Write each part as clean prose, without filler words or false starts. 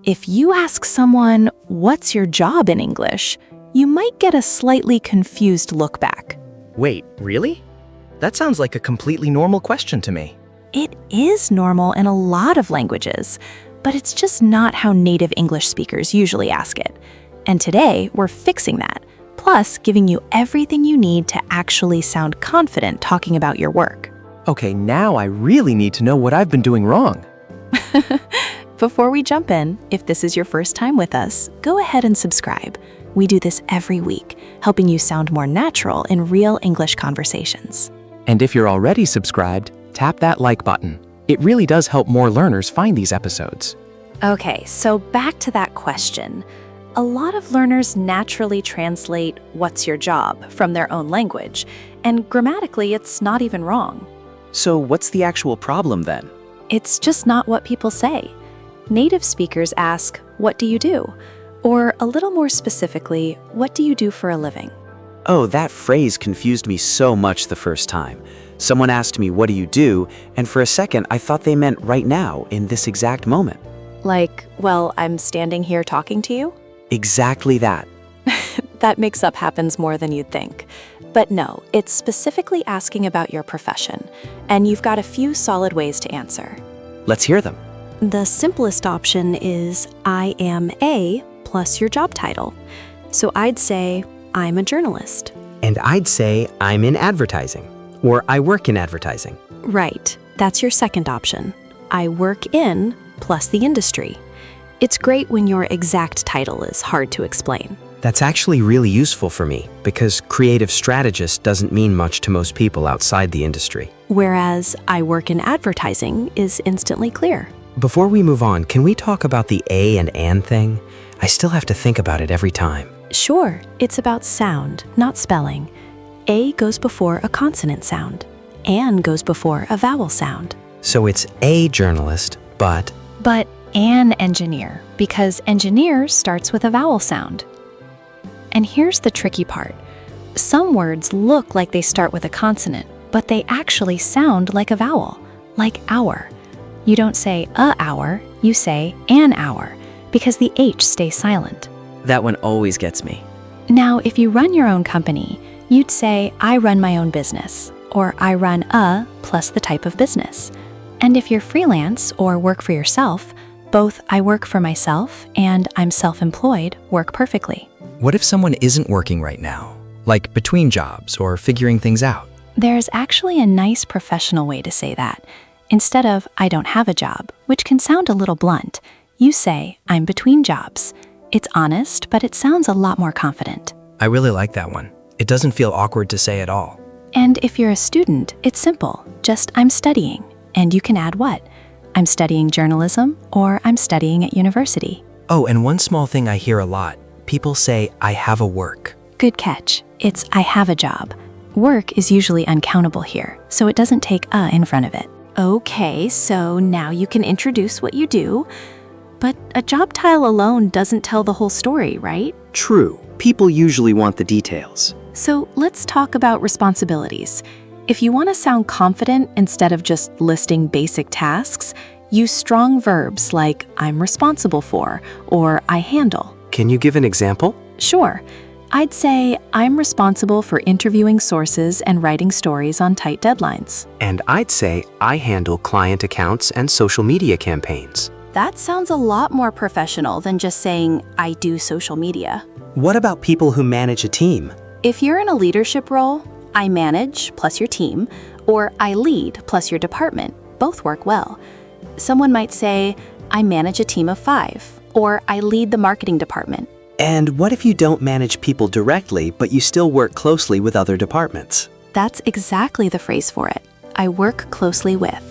If you ask someone, "What's your job in English?" you might get a slightly confused look back. Wait, really? That sounds like a completely normal question to me. It is normal in a lot of languages, but it's just not how native English speakers usually ask it. And today, we're fixing that, plus giving you everything you need to actually sound confident talking about your work. Okay, now I really need to know what I've been doing wrong. Before we jump in, if this is your first time with us, go ahead and subscribe. We do this every week, helping you sound more natural in real English conversations. And if you're already subscribed, tap that like button. It really does help more learners find these episodes. Okay, so back to that question. A lot of learners naturally translate "what's your job" from their own language, and grammatically it's not even wrong. So what's the actual problem then? It's just not what people say. Native speakers ask, "What do you do?" Or a little more specifically, "What do you do for a living?" Oh, that phrase confused me so much the first time. Someone asked me, "What do you do?" And for a second, I thought they meant right now, in this exact moment. Like, "Well, I'm standing here talking to you?" Exactly that. That mix-up happens more than you'd think. But no, it's specifically asking about your profession, and you've got a few solid ways to answer. Let's hear them. The simplest option is "I am a" plus your job title. So I'd say, "I'm a journalist." And I'd say I'm in advertising, or I work in advertising. Right, that's your second option. "I work in" plus the industry. It's great when your exact title is hard to explain. That's actually really useful for me because creative strategist doesn't mean much to most people outside the industry. Whereas "I work in advertising" is instantly clear. Before we move on, can we talk about the a and thing? I still have to think about it every time. Sure, it's about sound, not spelling. A goes before a consonant sound. An goes before a vowel sound. So it's a journalist, but an engineer, because engineer starts with a vowel sound. And here's the tricky part. Some words look like they start with a consonant, but they actually sound like a vowel, like hour. You don't say "a hour," you say "an hour," because the H stays silent. That one always gets me. Now, if you run your own company, you'd say "I run my own business," or "I run a" plus the type of business. And if you're freelance or work for yourself, both "I work for myself" and "I'm self-employed" work perfectly. What if someone isn't working right now, like between jobs or figuring things out? There's actually a nice professional way to say that. Instead of "I don't have a job," which can sound a little blunt, you say "I'm between jobs." It's honest, but it sounds a lot more confident. I really like that one. It doesn't feel awkward to say at all. And if you're a student, it's simple. Just "I'm studying." And you can add what? "I'm studying journalism," or "I'm studying at university." Oh, and one small thing I hear a lot. People say, "I have a work." Good catch. It's "I have a job." Work is usually uncountable here, so it doesn't take "a" in front of it. Okay, so now you can introduce what you do, but a job title alone doesn't tell the whole story, right? True. People usually want the details. So let's talk about responsibilities. If you want to sound confident instead of just listing basic tasks, use strong verbs like "I'm responsible for" or "I handle." Can you give an example? Sure. I'd say "I'm responsible for interviewing sources and writing stories on tight deadlines." And I'd say I handle client accounts and social media campaigns. That sounds a lot more professional than just saying "I do social media." what about people who manage a team? If you're in a leadership role, "I manage" plus your team, or "I lead" plus your department, both work well. Someone might say, "I manage a team of 5," or "I lead the marketing department." And what if you don't manage people directly, but you still work closely with other departments? That's exactly the phrase for it. "I work closely with."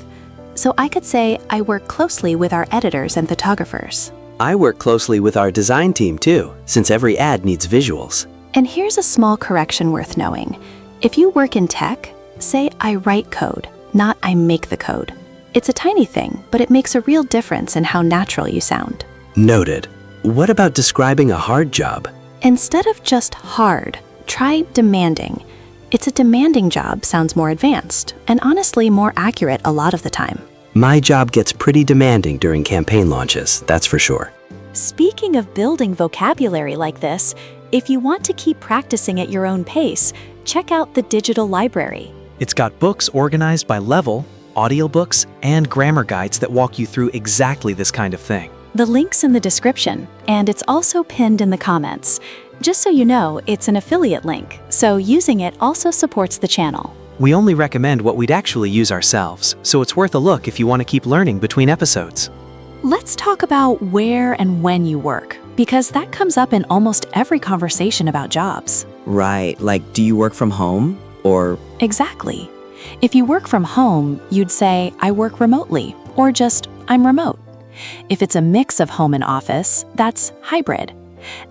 So I could say, "I work closely with our editors and photographers." I work closely with our design team too, since every ad needs visuals. And here's a small correction worth knowing. If you work in tech, say "I write code," not "I make the code." It's a tiny thing, but it makes a real difference in how natural you sound. Noted. What about describing a hard job? Instead of just hard, try demanding. It's a demanding job sounds more advanced, and honestly more accurate a lot of the time. My job gets pretty demanding during campaign launches, that's for sure. Speaking of building vocabulary like this, if you want to keep practicing at your own pace, check out the digital library. It's got books organized by level, audiobooks, and grammar guides that walk you through exactly this kind of thing. The link's in the description, and it's also pinned in the comments. Just so you know, it's an affiliate link, so using it also supports the channel. We only recommend what we'd actually use ourselves, so it's worth a look if you want to keep learning between episodes. Let's talk about where and when you work, because that comes up in almost every conversation about jobs. Right, like do you work from home? Or Exactly. If you work from home, you'd say, I work remotely, or just, I'm remote. If it's a mix of home and office, that's hybrid.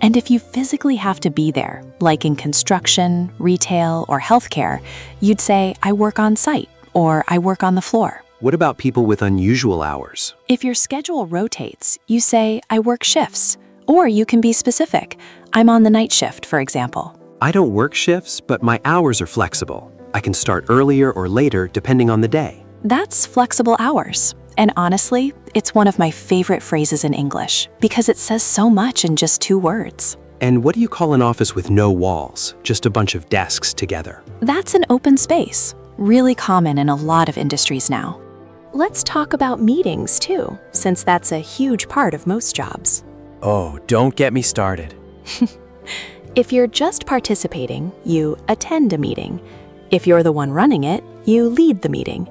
And if you physically have to be there, like in construction, retail, or healthcare, you'd say, I work on site, or I work on the floor. What about people with unusual hours? If your schedule rotates, you say, I work shifts. Or you can be specific. I'm on the night shift, for example. I don't work shifts, but my hours are flexible. I can start earlier or later depending on the day. That's flexible hours. And honestly, it's one of my favorite phrases in English because it says so much in just 2 words. And what do you call an office with no walls, just a bunch of desks together? That's an open space, really common in a lot of industries now. Let's talk about meetings too, since that's a huge part of most jobs. Oh, don't get me started. If you're just participating, you attend a meeting. If you're the one running it, you lead the meeting.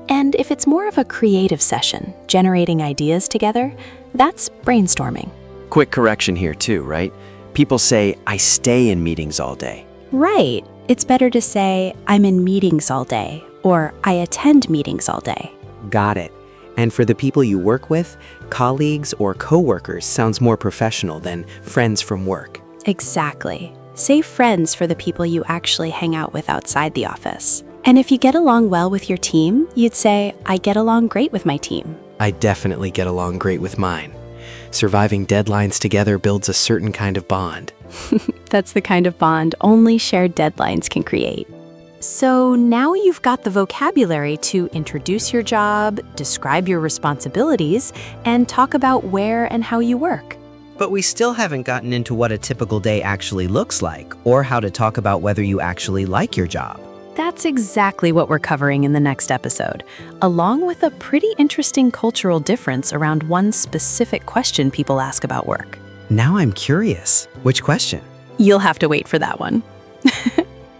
And if it's more of a creative session, generating ideas together, that's brainstorming. Quick correction here too, right? People say, I stay in meetings all day. Right. It's better to say, I'm in meetings all day, or I attend meetings all day. Got it. And for the people you work with, colleagues or coworkers sounds more professional than friends from work. Exactly. Say friends for the people you actually hang out with outside the office. And if you get along well with your team, you'd say, I get along great with my team. I definitely get along great with mine. Surviving deadlines together builds a certain kind of bond. That's the kind of bond only shared deadlines can create. So now you've got the vocabulary to introduce your job, describe your responsibilities, and talk about where and how you work. But we still haven't gotten into what a typical day actually looks like, or how to talk about whether you actually like your job. That's exactly what we're covering in the next episode, along with a pretty interesting cultural difference around one specific question people ask about work. Now I'm curious. Which question? You'll have to wait for that one.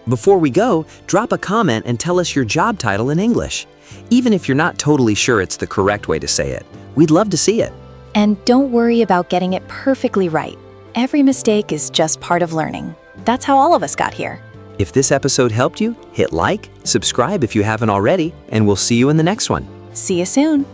Before we go, drop a comment and tell us your job title in English. Even if you're not totally sure it's the correct way to say it, we'd love to see it. And don't worry about getting it perfectly right. Every mistake is just part of learning. That's how all of us got here. If this episode helped you, hit like, subscribe if you haven't already, and we'll see you in the next one. See you soon.